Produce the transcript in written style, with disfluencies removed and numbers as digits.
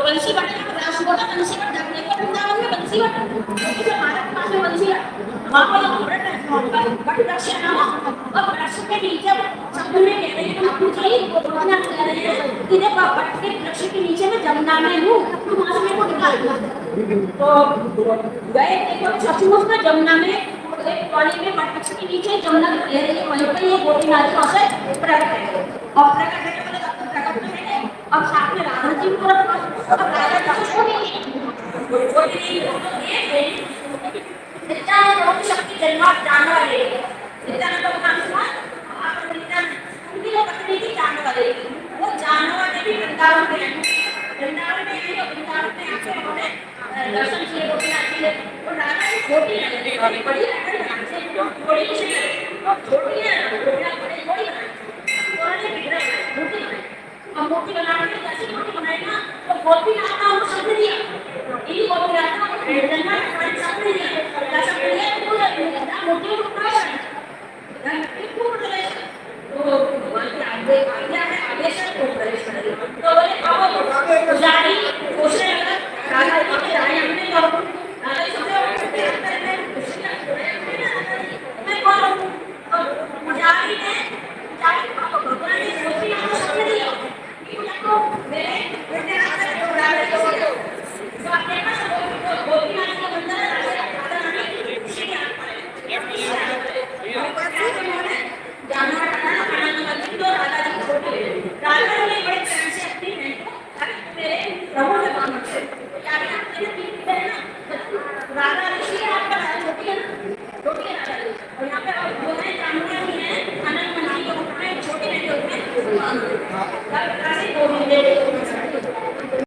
बंसी बटने का प्रयास हुआ था, बंसी बट ढकने का वृंदावन में बंसी बट क्योंकि हमारे पास में बंसी वहाँ पर बट वृक्ष है ना, और वृक्ष के नीचे शब्द में कह रहे हैं पूछी गोपियाँ कह रहे हैं कि देखो बट के वृक्ष के नीचे में जमुना में हूँ, तुम वहाँ से मेरे को निकाल तो गए देखो सचमुच में जमुना में एक पानी में बट वृक्ष के नीचे जमुना कह रही है, वहीं पर ये गोपीनाथ जी वहाँ से प्रकट है और प्रकट है प्रकट है और साथ में राधा जी को अब राधा जी को नहीं बहुत शक्ति जन्मात जानने वाले नित्यानंद भगवान सुना आप नित्यानंद उनकी जो पत्नी थी जानने वाले वो जानने वाले भी वृंदावन में वृंदावन में आके उन्होंने दर्शन किए गोपीनाथ जी ने और राधा की छोटी है बड़ी थोड़ी सी छोटी है बड़ी बनाई उन्होंने विग्रह मूर्ति बनाई अब मूर्ति बनाने के कैसे मूर्ति बनाई ना तो गोपीनाथ का उनको शब्द दिया इन गोपीनाथ का जन्म शब्द दिया शब्द दिया पूरा मूर्ति को प्रवेश है क्यों प्रवेश तो भगवान के आज्ञा है आदेश को प्रवेश करेंगे तो बोले अब पुजारी पूछने लगा राधा जी के राय हमने तो राधा जी से मैं बोला पुजारी ने भगवान ने गोपीनाथ को शब्द दिया को मेरे बेटे राधा को राधा को तो आपके पास गोपीनाथ का बंदा राधा रानी श्री जानना तो राधा जी को राधा ने बड़े प्रेम से अपनी बहन को मेरे प्रभु ने मांगा क्या ना राधा ऋषि आपका छोटी है छोटी है राधा और यहाँ पे दो हैं जानना भी है अनंत मंदिर के ऊपर छोटे छोटे गोविंद